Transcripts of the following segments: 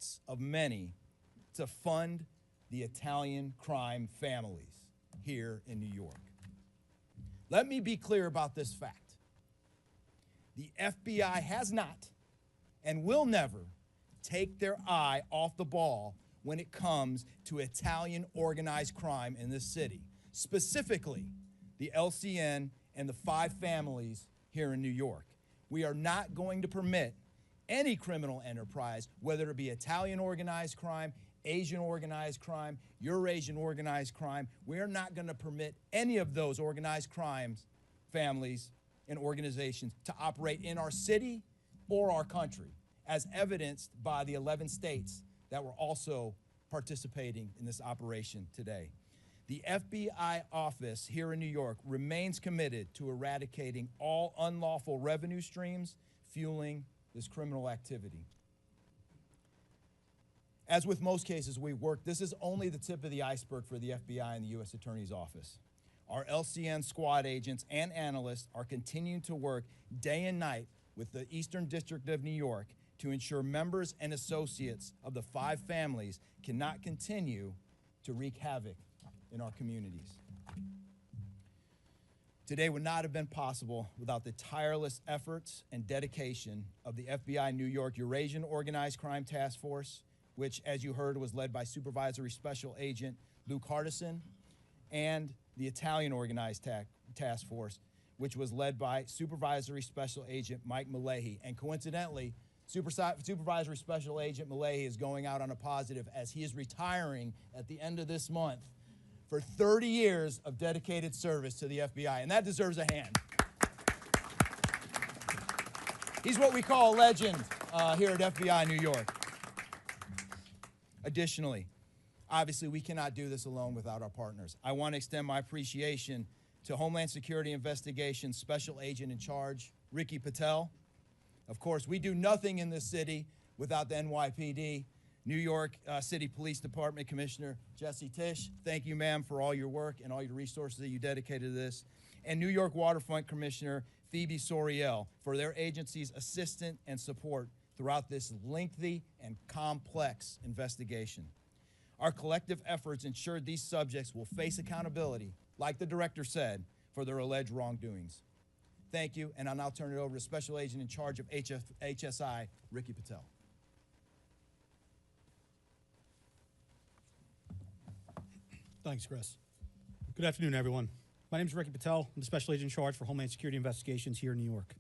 efforts of many to fund the Italian crime families here in New York. Let me be clear about this fact. The FBI has not and will never take their eye off the ball when it comes to Italian organized crime in this city, specifically the LCN and the 5 families here in New York. We are not going to permit any criminal enterprise, whether it be Italian organized crime, Asian organized crime, Eurasian organized crime. We are not going to permit any of those organized crimes, families, and organizations to operate in our city or our country, as evidenced by the 11 states that were also participating in this operation today. The FBI office here in New York remains committed to eradicating all unlawful revenue streams fueling this criminal activity. As with most cases we've worked, this is only the tip of the iceberg for the FBI and the U.S. Attorney's Office. Our LCN squad agents and analysts are continuing to work day and night with the Eastern District of New York to ensure members and associates of the 5 families cannot continue to wreak havoc in our communities. Today would not have been possible without the tireless efforts and dedication of the FBI New York Eurasian Organized Crime Task Force, which, as you heard, was led by Supervisory Special Agent Luke Hardison, and the Italian Organized Task Force, which was led by Supervisory Special Agent Mike Malahi. And coincidentally, Supervisory Special Agent Malahi is going out on a positive as he is retiring at the end of this month for 30 years of dedicated service to the FBI, and that deserves a hand. He's what we call a legend here at FBI New York. Additionally, obviously, we cannot do this alone without our partners. I want to extend my appreciation to Homeland Security Investigations Special Agent in Charge, Ricky Patel. Of course, we do nothing in this city without the NYPD. New York City Police Department Commissioner Jesse Tisch, thank you, ma'am, for all your work and all your resources that you dedicated to this. And New York Waterfront Commissioner Phoebe Soriel for their agency's assistance and support throughout this lengthy and complex investigation. Our collective efforts ensured these subjects will face accountability, like the director said, for their alleged wrongdoings. Thank you, and I'll now turn it over to Special Agent in charge of HSI, Ricky Patel. Thanks, Chris. Good afternoon, everyone. My name is Ricky Patel. I'm the Special Agent in charge for Homeland Security Investigations here in New York.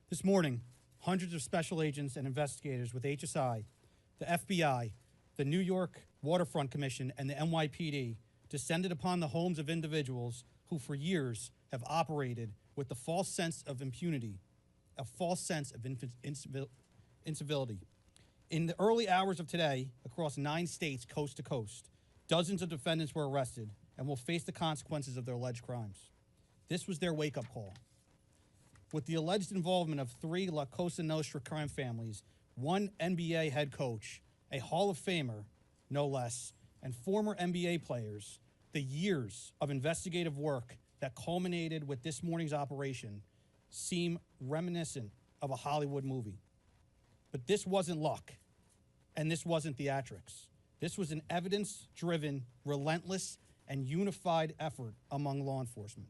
This morning, hundreds of special agents and investigators with HSI, the FBI, the New York Waterfront Commission, and the NYPD descended upon the homes of individuals who for years have operated with the false sense of impunity, a false sense of incivility. In the early hours of today, across 9 states coast to coast, dozens of defendants were arrested and will face the consequences of their alleged crimes. This was their wake-up call. With the alleged involvement of 3 La Cosa Nostra crime families, 1 NBA head coach, a Hall of Famer, no less, and former NBA players, the years of investigative work that culminated with this morning's operation seem reminiscent of a Hollywood movie. But this wasn't luck, and this wasn't theatrics. This was an evidence-driven, relentless, and unified effort among law enforcement.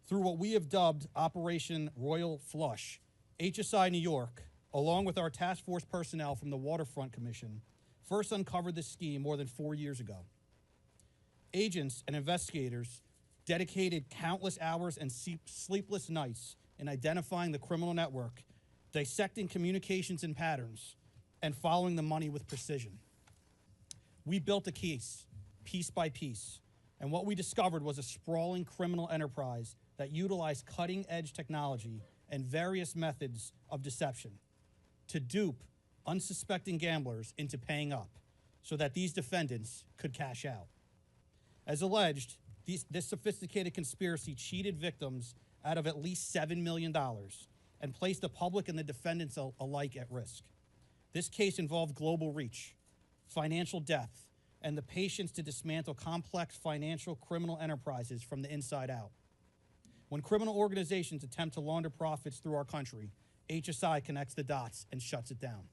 Through what we have dubbed Operation Royal Flush, HSI New York, along with our task force personnel from the Waterfront Commission, first uncovered this scheme more than 4 years ago. Agents and investigators dedicated countless hours and sleepless nights in identifying the criminal network, dissecting communications and patterns, and following the money with precision. We built a case, piece by piece, and what we discovered was a sprawling criminal enterprise that utilized cutting-edge technology and various methods of deception to dupe unsuspecting gamblers into paying up so that these defendants could cash out. As alleged, this sophisticated conspiracy cheated victims out of at least $7 million and placed the public and the defendants alike at risk. This case involved global reach, financial depth, and the patience to dismantle complex financial criminal enterprises from the inside out. When criminal organizations attempt to launder profits through our country, HSI connects the dots and shuts it down.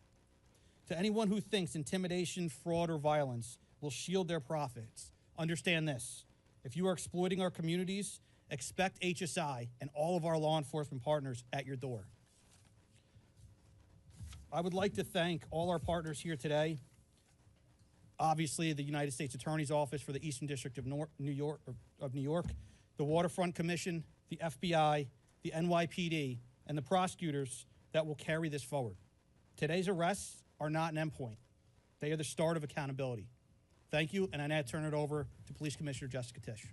To anyone who thinks intimidation, fraud, or violence will shield their profits, understand this. If you are exploiting our communities, expect HSI and all of our law enforcement partners at your door. I would like to thank all our partners here today. Obviously, the United States Attorney's Office for the Eastern District of New York, the Waterfront Commission, the FBI, the NYPD, and the prosecutors that will carry this forward. Today's arrests are not an endpoint. They are the start of accountability. Thank you, and I now turn it over to Police Commissioner Jessica Tisch.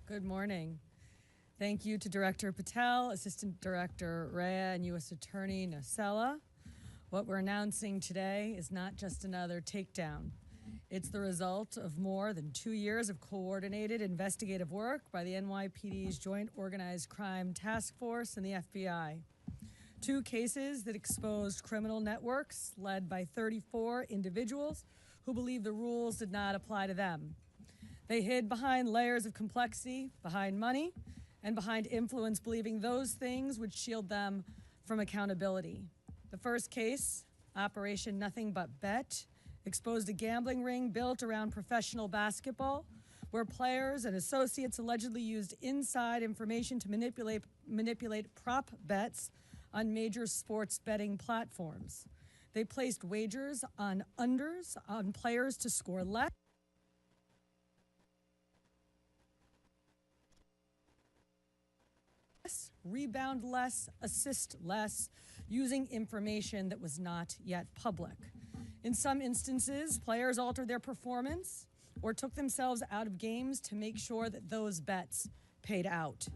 Good morning. Thank you to Director Patel, Assistant Director Rea, and U.S. Attorney Nocella. What we're announcing today is not just another takedown. It's the result of more than 2 years of coordinated investigative work by the NYPD's Joint Organized Crime Task Force and the FBI. 2 cases that exposed criminal networks led by 34 individuals who believed the rules did not apply to them. They hid behind layers of complexity, behind money, and behind influence, believing those things would shield them from accountability. The first case, Operation Nothing But Bet, exposed a gambling ring built around professional basketball, where players and associates allegedly used inside information to manipulate prop bets on major sports betting platforms. They placed wagers on unders on players to score less, rebound less, assist less, using information that was not yet public. In some instances, players altered their performance or took themselves out of games to make sure that those bets paid out.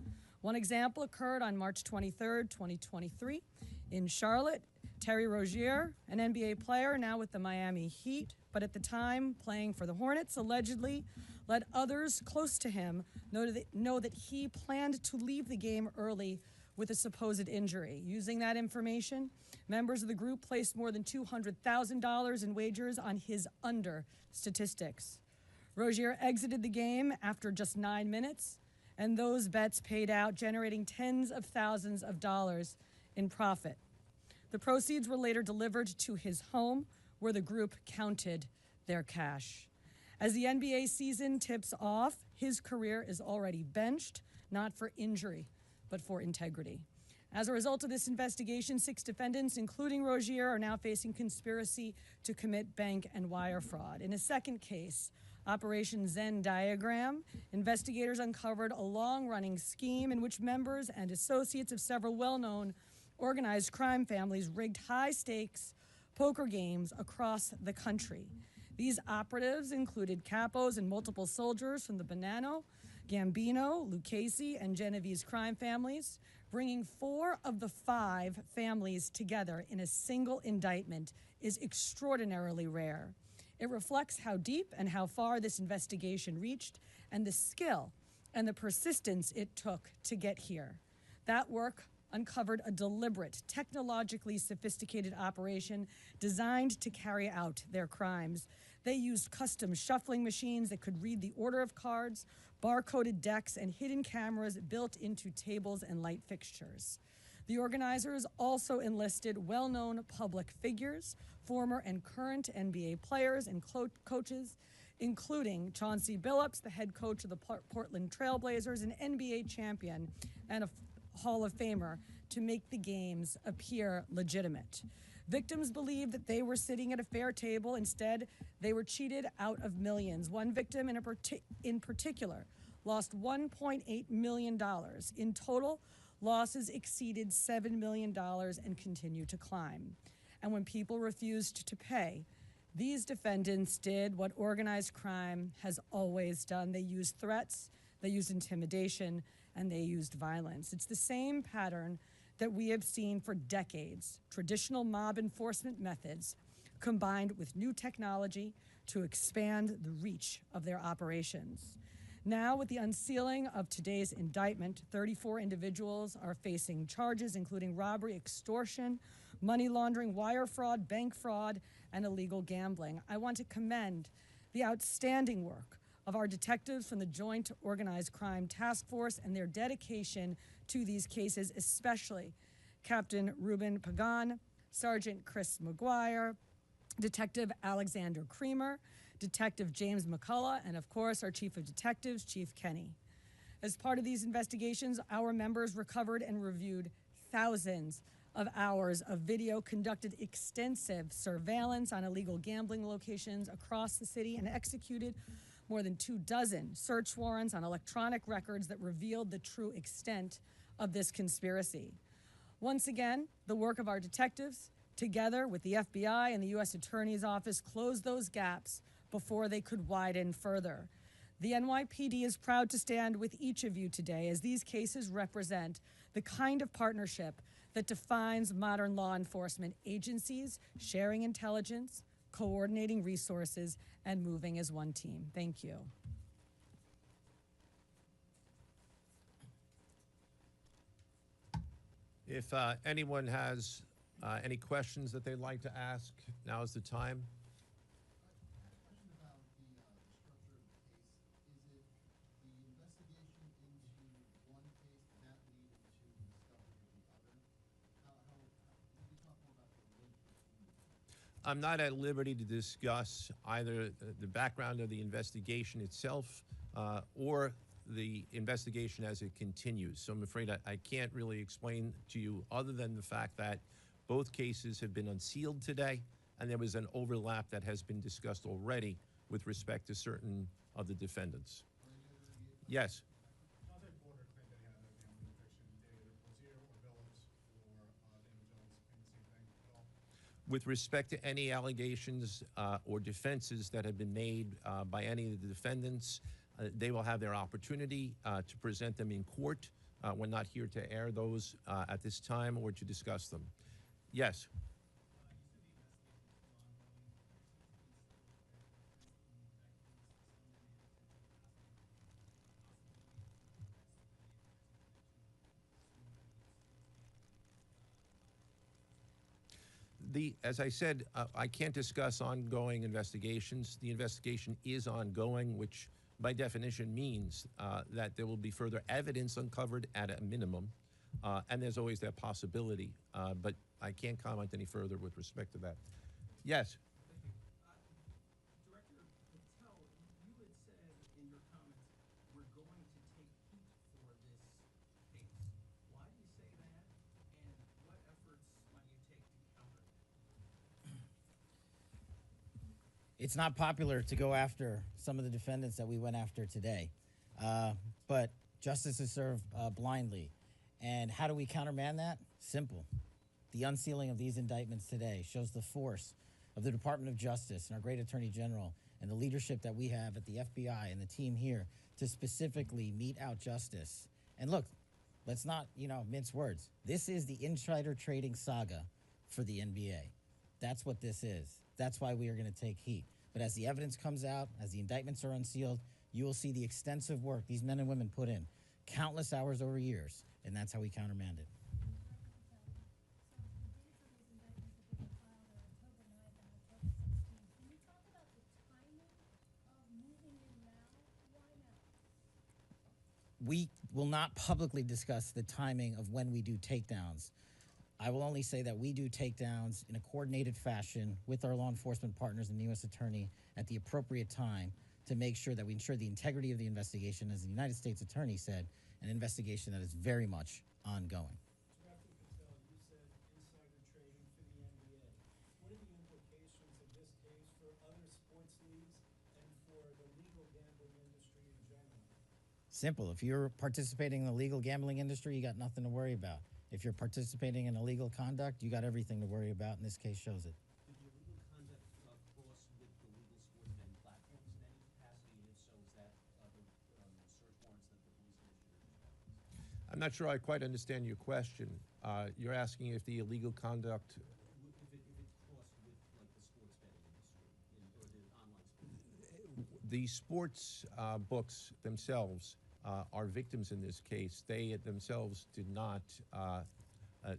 One example occurred on March 23rd, 2023 in Charlotte. Terry Rozier, an NBA player now with the Miami Heat, but at the time playing for the Hornets, allegedly let others close to him know that he planned to leave the game early with a supposed injury. Using that information, members of the group placed more than $200,000 in wagers on his under statistics. Rozier exited the game after just 9 minutes, and those bets paid out, generating tens of thousands of dollars in profit. The proceeds were later delivered to his home, where the group counted their cash. As the NBA season tips off, his career is already benched, not for injury, but for integrity. As a result of this investigation, 6 defendants, including Rozier, are now facing conspiracy to commit bank and wire fraud. In a second case, Operation Zen Diagram, investigators uncovered a long-running scheme in which members and associates of several well-known organized crime families rigged high-stakes poker games across the country. These operatives included capos and multiple soldiers from the Bonanno, Gambino, Lucchese, and Genovese crime families, bringing 4 of the 5 families together in a single indictment is extraordinarily rare. It reflects how deep and how far this investigation reached and the skill and the persistence it took to get here. That work uncovered a deliberate, technologically sophisticated operation designed to carry out their crimes. They used custom shuffling machines that could read the order of cards, barcoded decks, and hidden cameras built into tables and light fixtures. The organizers also enlisted well-known public figures, former and current NBA players and coaches, including Chauncey Billups, the head coach of the Portland Trail Blazers, an NBA champion and a Hall of Famer, to make the games appear legitimate. Victims believed that they were sitting at a fair table. Instead, they were cheated out of millions. One victim in particular lost $1.8 million. In total, losses exceeded $7 million and continue to climb. And when people refused to pay, these defendants did what organized crime has always done. They used threats, they used intimidation, and they used violence. It's the same pattern that we have seen for decades: traditional mob enforcement methods combined with new technology to expand the reach of their operations. Now, with the unsealing of today's indictment, 34 individuals are facing charges including robbery, extortion, money laundering, wire fraud, bank fraud, and illegal gambling. I want to commend the outstanding work of our detectives from the Joint Organized Crime Task Force and their dedication to these cases, especially Captain Ruben Pagan, Sergeant Chris McGuire, Detective Alexander Creamer, Detective James McCullough, and of course, our Chief of Detectives, Chief Kenny. As part of these investigations, our members recovered and reviewed thousands of hours of video, conducted extensive surveillance on illegal gambling locations across the city, and executed more than 24 search warrants on electronic records that revealed the true extent of this conspiracy. Once again, the work of our detectives, together with the FBI and the U.S. Attorney's Office, closed those gaps before they could widen further. The NYPD is proud to stand with each of you today, as these cases represent the kind of partnership that defines modern law enforcement agencies, sharing intelligence, coordinating resources, and moving as one team. Thank you. If anyone has any questions that they'd like to ask, now is the time. I'm not at liberty to discuss either the background of the investigation itself or the investigation as it continues. So I'm afraid I can't really explain to you other than the fact that both cases have been unsealed today, and there was an overlap that has been discussed already with respect to certain of the defendants. Yes. With respect to any allegations or defenses that have been made by any of the defendants, they will have their opportunity to present them in court. We're not here to air those at this time or to discuss them. Yes. As I said, I can't discuss ongoing investigations. The investigation is ongoing, which by definition means that there will be further evidence uncovered at a minimum, and there's always that possibility, but I can't comment any further with respect to that. Yes? Director Patel, you had said in your comments, we're going to take heat for this case. Why do you say that, and what efforts might you take to counter it? It's not popular to go after some of the defendants that we went after today, but justice is served blindly. And how do we countermand that? Simple. The unsealing of these indictments today shows the force of the Department of Justice and our great Attorney General and the leadership that we have at the FBI and the team here to specifically mete out justice. And look, let's not, mince words. This is the insider trading saga for the NBA. That's what this is. That's why we are going to take heat. But as the evidence comes out, as the indictments are unsealed, you will see the extensive work these men and women put in, countless hours over years, and that's how we countermand it. We will not publicly discuss the timing of when we do takedowns. I will only say that we do takedowns in a coordinated fashion with our law enforcement partners and the U.S. Attorney at the appropriate time to make sure that we ensure the integrity of the investigation, as the United States Attorney said, an investigation that is very much ongoing. Director Patel, you said insider trading for the NBA. What are the implications of this case for other sports leagues and for the legal gambling industry in general? Simple. If you're participating in the legal gambling industry, you got nothing to worry about. If you're participating in illegal conduct, you got everything to worry about, and this case shows it. Did the illegal conduct cross with the legal sport betting platforms in any capacity? And if so, is that the search warrants that the police issued? I'm not sure I quite understand your question. You're asking if the illegal conduct... If it crossed with, like, the sports betting industry or the online sports? The sports books themselves are victims in this case. They themselves did not,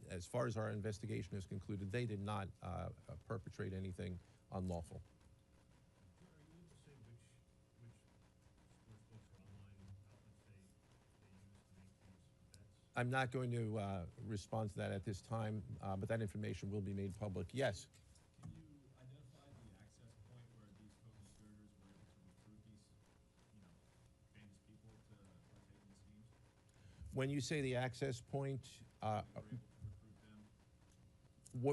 as far as our investigation has concluded, they did not perpetrate anything unlawful. Are you able to say which I'm not going to respond to that at this time, but that information will be made public. Yes. Can you identify the access point where these co-conspirators were able to recruit these, famous people to partake in the schemes? When you say the access point, They were able to recruit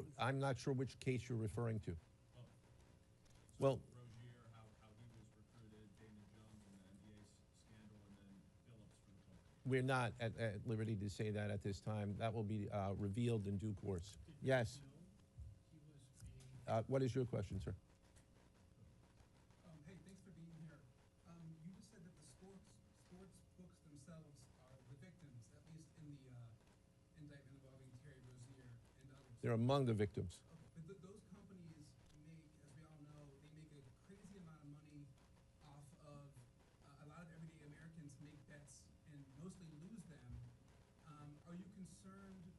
them. I'm not sure which case you're referring to. So Well, Rozier, how he was recruited, Damon Jones and the NBA scandal, and then Phillips for the cocaine. we're not at liberty to say that at this time. That will be revealed in due course. Yes. What is your question, sir? Hey, thanks for being here. You just said that the sports books themselves are the victims, at least in the indictment involving Terry Rozier and others. They're among the victims. Okay, but those companies make, as we all know, they make a crazy amount of money off of a lot of everyday Americans make bets and mostly lose them. Are you concerned with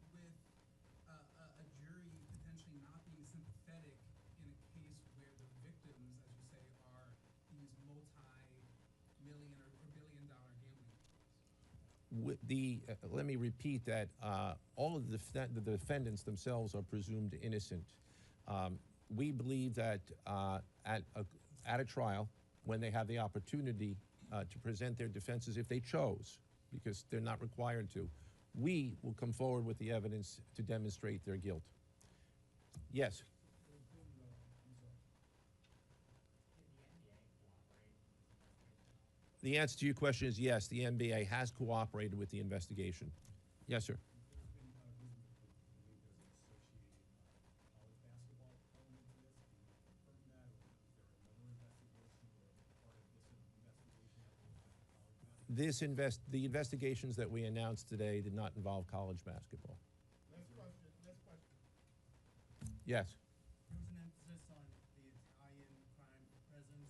a jury potentially not being sympathetic in a case where the victims, as you say, are these multi-million or billion-dollar gambling companies? Let me repeat that all of the defendants themselves are presumed innocent. We believe that at a trial, when they have the opportunity to present their defenses, if they chose, because they're not required to, we will come forward with the evidence to demonstrate their guilt. Yes. The answer to your question is yes, the NBA has cooperated with the investigation. Yes, sir. The investigations that we announced today did not involve college basketball. Next question. Yes. There was an emphasis on the Italian crime presence,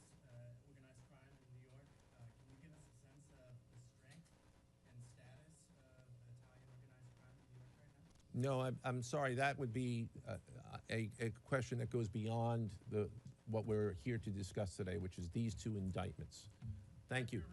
organized crime in New York. Can you give us a sense of the strength and status of Italian organized crime in New York right now? No, I'm sorry. That would be a question that goes beyond what we're here to discuss today, which is these two indictments. Thank you.